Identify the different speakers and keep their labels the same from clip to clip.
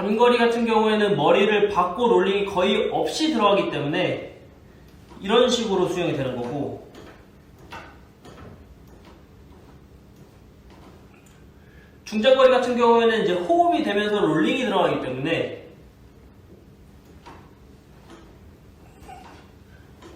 Speaker 1: 단거리 같은 경우에는 머리를 받고 롤링이 거의 없이 들어가기 때문에 이런 식으로 수영이 되는 거고, 중장거리 같은 경우에는 이제 호흡이 되면서 롤링이 들어가기 때문에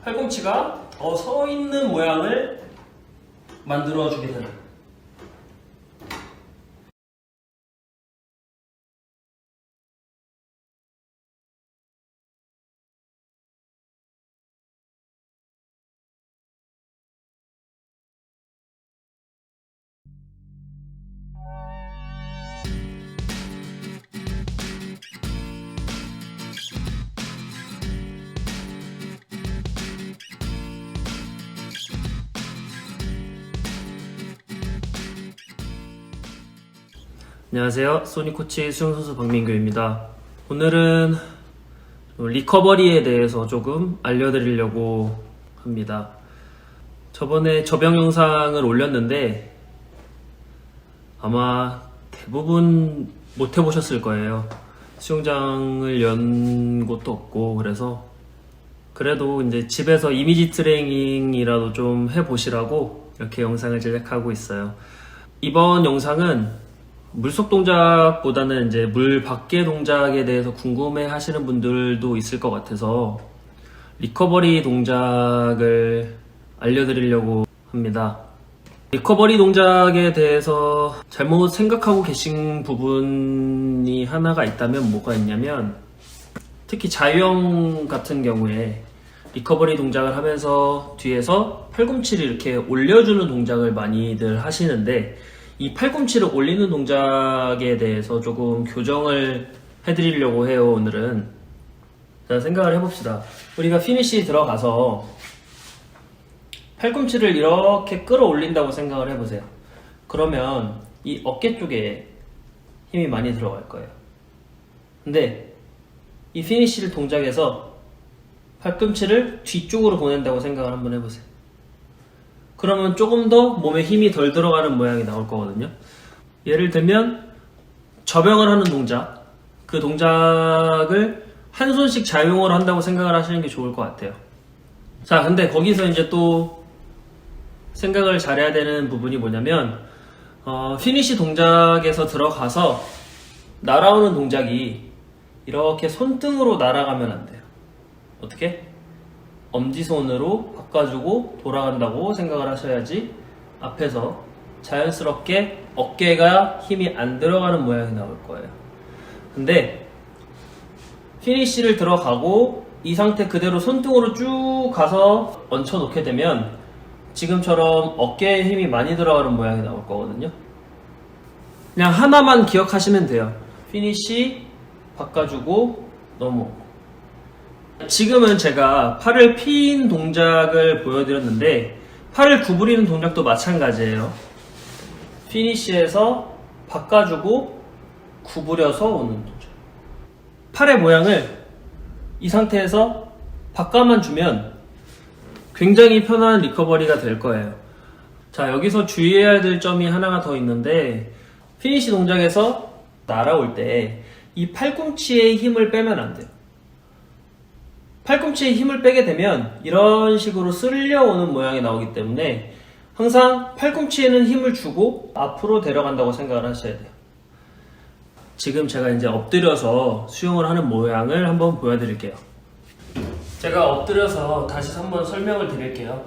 Speaker 1: 팔꿈치가 더 서 있는 모양을 만들어주게 되는. 안녕하세요. 소니코치 수영선수 박민규입니다. 오늘은 리커버리에 대해서 조금 알려드리려고 합니다. 저번에 접영 영상을 올렸는데 아마 대부분 못 해보셨을 거예요. 수영장을 연 곳도 없고, 그래도 이제 집에서 이미지 트레이닝이라도 좀 해보시라고 이렇게 영상을 제작하고 있어요. 이번 영상은 물속 동작보다는 이제 물 밖의 동작에 대해서 궁금해 하시는 분들도 있을 것 같아서 리커버리 동작을 알려드리려고 합니다. 리커버리 동작에 대해서 잘못 생각하고 계신 부분이 하나가 있다면 뭐가 있냐면, 특히 자유형 같은 경우에 리커버리 동작을 하면서 뒤에서 팔꿈치를 이렇게 올려주는 동작을 많이들 하시는데, 이 팔꿈치를 올리는 동작에 대해서 조금 교정을 해드리려고 해요. 오늘은. 자, 생각을 해봅시다. 우리가 피니시 들어가서 팔꿈치를 이렇게 끌어올린다고 생각을 해보세요. 그러면 이 어깨 쪽에 힘이 많이 들어갈 거예요. 근데 이 피니시 동작에서 팔꿈치를 뒤쪽으로 보낸다고 생각을 한번 해보세요. 그러면 조금 더 몸에 힘이 덜 들어가는 모양이 나올 거거든요. 예를 들면 접영을 하는 동작, 그 동작을 한 손씩 자유형으로 한다고 생각을 하시는 게 좋을 것 같아요. 자, 근데 거기서 이제 또 생각을 잘해야 되는 부분이 뭐냐면, 피니시 동작에서 들어가서 날아오는 동작이 이렇게 손등으로 날아가면 안 돼요. 어떻게? 엄지손으로 바꿔주고 돌아간다고 생각을 하셔야지 앞에서 자연스럽게 어깨가 힘이 안 들어가는 모양이 나올 거예요. 근데 피니시를 들어가고 이 상태 그대로 손등으로 쭉 가서 얹혀 놓게 되면 지금처럼 어깨에 힘이 많이 들어가는 모양이 나올 거거든요. 그냥 하나만 기억하시면 돼요. 피니시 바꿔주고 넘어오고. 지금은 제가 팔을 핀 동작을 보여드렸는데, 팔을 구부리는 동작도 마찬가지예요. 피니시에서 바꿔주고 구부려서 오는 동작. 팔의 모양을 이 상태에서 바꿔만 주면 굉장히 편한 리커버리가 될 거예요. 자, 여기서 주의해야 될 점이 하나가 더 있는데, 피니시 동작에서 날아올 때 이 팔꿈치에 힘을 빼면 안 돼요. 팔꿈치에 힘을 빼게 되면 이런 식으로 쓸려오는 모양이 나오기 때문에 항상 팔꿈치에는 힘을 주고 앞으로 데려간다고 생각을 하셔야 돼요. 지금 제가 이제 엎드려서 수영을 하는 모양을 한번 보여드릴게요. 제가 엎드려서 다시 한번 설명을 드릴게요.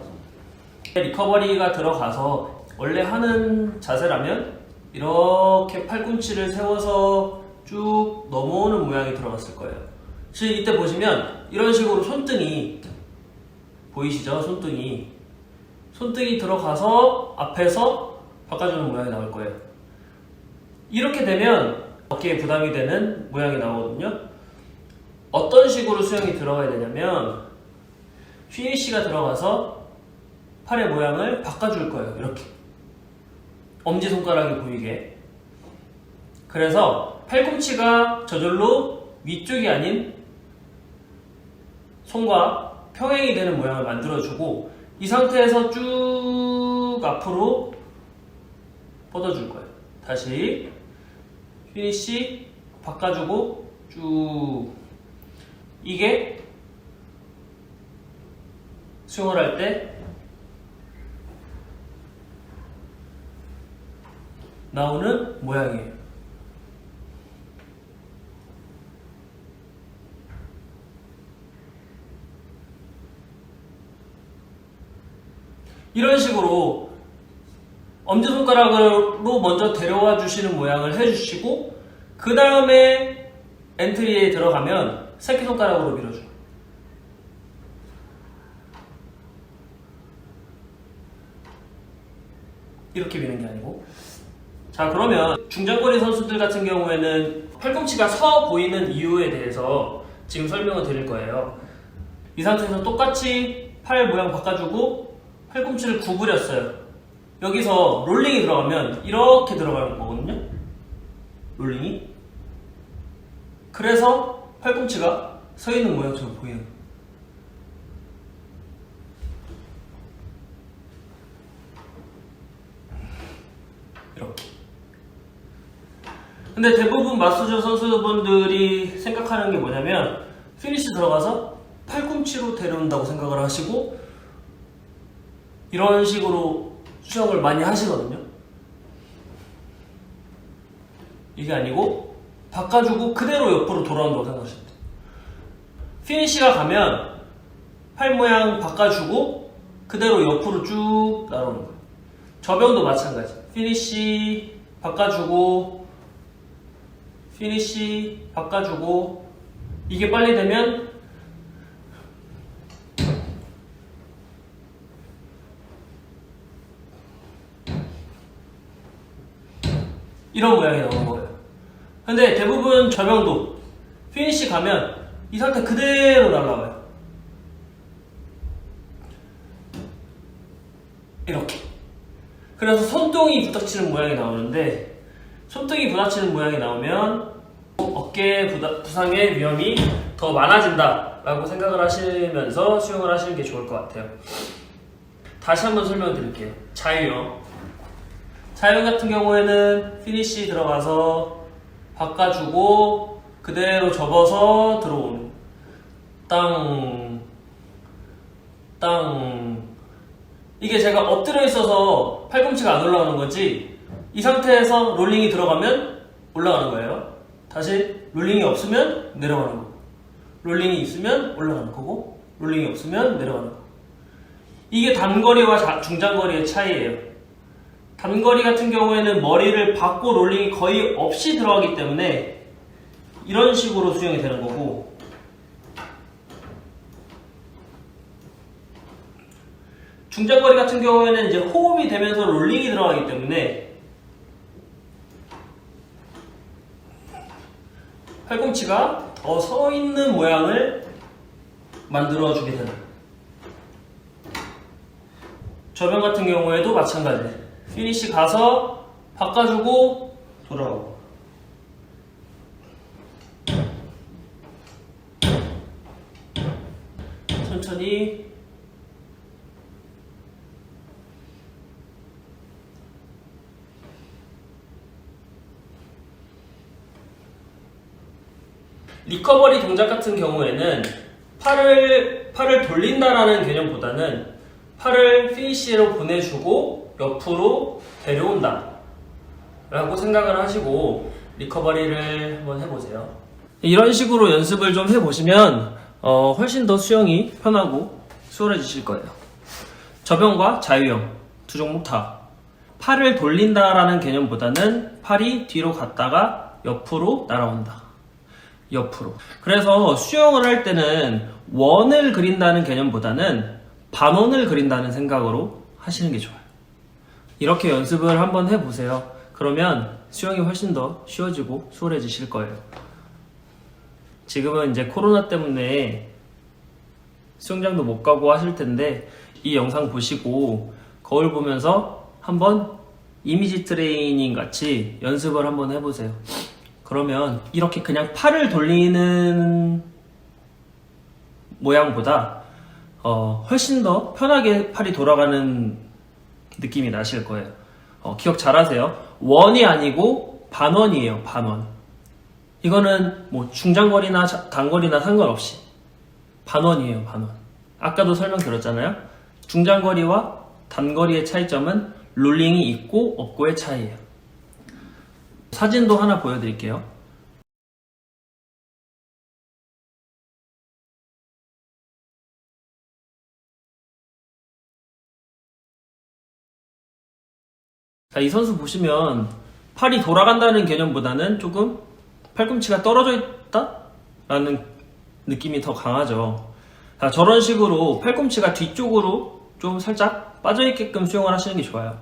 Speaker 1: 리커버리가 들어가서 원래 하는 자세라면 이렇게 팔꿈치를 세워서 쭉 넘어오는 모양이 들어갔을 거예요. 지금 이때 보시면 이런 식으로 손등이 보이시죠? 손등이 들어가서 앞에서 바꿔주는 모양이 나올 거예요. 이렇게 되면 어깨에 부담이 되는 모양이 나오거든요. 어떤 식으로 수영이 들어가야 되냐면, 피니시가 들어가서 팔의 모양을 바꿔줄 거예요. 이렇게 엄지손가락이 보이게. 그래서 팔꿈치가 저절로 위쪽이 아닌 손과 평행이 되는 모양을 만들어주고, 이 상태에서 쭉 앞으로 뻗어줄 거예요. 다시 피니시 바꿔주고 쭉 이게 수영을 할 때 나오는 모양이에요. 이런 식으로 엄지손가락으로 먼저 데려와 주시는 모양을 해주시고 그 다음에 엔트리에 들어가면 새끼손가락으로 밀어줘요. 이렇게 미는 게 아니고. 자, 그러면 중장거리 선수들 같은 경우에는 팔꿈치가 서 보이는 이유에 대해서 지금 설명을 드릴 거예요. 이 상태에서 똑같이 팔 모양 바꿔주고 팔꿈치를 구부렸어요. 여기서 롤링이 들어가면 이렇게 들어가는 거거든요. 롤링이. 그래서 팔꿈치가 서 있는 모양처럼 보이는 거예요. 이렇게. 근데 대부분 마스터 선수분들이 생각하는 게 뭐냐면 피니시 들어가서 팔꿈치로 데려온다고 생각을 하시고 이런 식으로 수영을 많이 하시거든요. 이게 아니고 바꿔주고 그대로 옆으로 돌아온다고 생각하시면 돼요. 피니시가 가면 팔 모양 바꿔주고 그대로 옆으로 쭉 날아오는 거예요. 저병도 마찬가지. 피니시 바꿔주고 피니시 바꿔주고 이게 빨리 되면 이런 모양이 나오는 거예요. 근데 대부분 저병도 피니시 가면 이 상태 그대로 날라와요. 이렇게. 그래서 손등이 부닥치는 모양이 나오는데 손등이 부닥치는 모양이 나오면 어깨 부상의 위험이 더 많아진다 라고 생각을 하시면서 수영을 하시는 게 좋을 것 같아요. 다시 한번 설명을 드릴게요. 자유형 같은 경우에는 피니시 들어가서 바꿔주고 그대로 접어서 들어오는 땅 이게 제가 엎드려 있어서 팔꿈치가 안 올라오는 거지 이 상태에서 롤링이 들어가면 올라가는 거예요. 다시 롤링이 없으면 내려가는 거고 롤링이 있으면 올라가는 거고 롤링이 없으면 내려가는 거고 이게 단거리와 중장거리의 차이예요. 단거리 같은 경우에는 머리를 받고 롤링이 거의 없이 들어가기 때문에 이런 식으로 수영이 되는 거고 중장거리 같은 경우에는 이제 호흡이 되면서 롤링이 들어가기 때문에 팔꿈치가 더 서 있는 모양을 만들어 주게 되는. 저병 같은 경우에도 마찬가지. 피니시 가서 바꿔주고 돌아오고. 천천히. 리커버리 동작 같은 경우에는 팔을 돌린다라는 개념보다는 팔을 피니시로 보내주고 옆으로 데려온다 라고 생각을 하시고 리커버리를 한번 해보세요. 이런 식으로 연습을 좀 해보시면 훨씬 더 수영이 편하고 수월해지실 거예요. 저병과 자유형 두 종목 다 팔을 돌린다라는 개념보다는 팔이 뒤로 갔다가 옆으로 날아온다. 옆으로. 그래서 수영을 할 때는 원을 그린다는 개념보다는 반원을 그린다는 생각으로 하시는 게 좋아요. 이렇게 연습을 한번 해보세요. 그러면 수영이 훨씬 더 쉬워지고 수월해지실 거예요. 지금은 이제 코로나 때문에 수영장도 못 가고 하실 텐데 이 영상 보시고 거울 보면서 한번 이미지 트레이닝 같이 연습을 한번 해보세요. 그러면 이렇게 그냥 팔을 돌리는 모양보다 훨씬 더 편하게 팔이 돌아가는 느낌이 나실 거예요. 기억 잘 하세요. 원이 아니고 반원이에요. 반원. 이거는 뭐 중장거리나 단거리나 상관없이 반원이에요, 반원. 아까도 설명드렸잖아요. 중장거리와 단거리의 차이점은 롤링이 있고 없고의 차이예요. 사진도 하나 보여드릴게요. 자, 이 선수 보시면 팔이 돌아간다는 개념보다는 조금 팔꿈치가 떨어져 있다? 라는 느낌이 더 강하죠. 자, 저런 식으로 팔꿈치가 뒤쪽으로 좀 살짝 빠져있게끔 수영을 하시는 게 좋아요.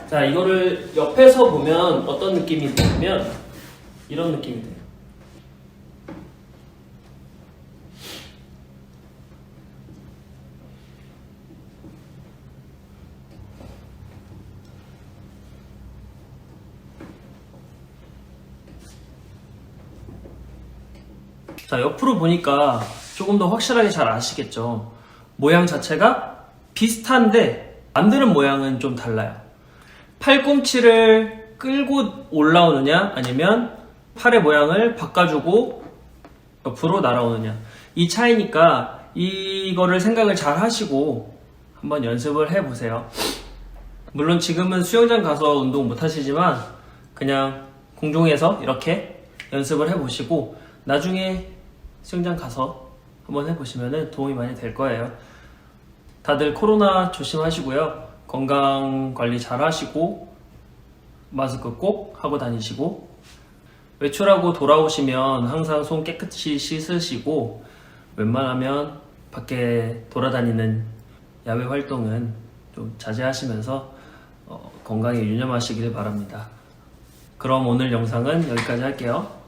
Speaker 1: 자, 이거를 옆에서 보면 어떤 느낌이 드냐면 이런 느낌이 돼요. 자, 옆으로 보니까 조금 더 확실하게 잘 아시겠죠? 모양 자체가 비슷한데 만드는 모양은 좀 달라요. 팔꿈치를 끌고 올라오느냐 아니면 팔의 모양을 바꿔주고 옆으로 날아오느냐, 이 차이니까 이거를 생각을 잘 하시고 한번 연습을 해보세요. 물론 지금은 수영장 가서 운동 못 하시지만 그냥 공중에서 이렇게 연습을 해보시고 나중에 수영장 가서 한번 해보시면 도움이 많이 될 거예요. 다들 코로나 조심하시고요. 건강 관리 잘 하시고 마스크 꼭 하고 다니시고 외출하고 돌아오시면 항상 손 깨끗이 씻으시고 웬만하면 밖에 돌아다니는 야외 활동은 좀 자제하시면서 건강에 유념하시길 바랍니다. 그럼 오늘 영상은 여기까지 할게요.